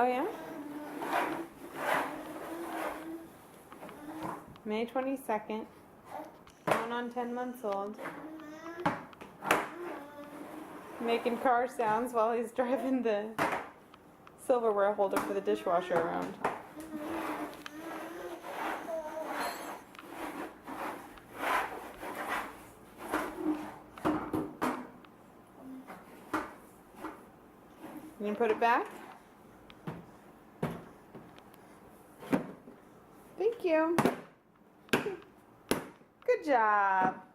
yeah? May 22nd. Going on 10 months old. Making car sounds while he's driving the silverware holder for the dishwasher around. You gonna put it back? Thank you. Good job.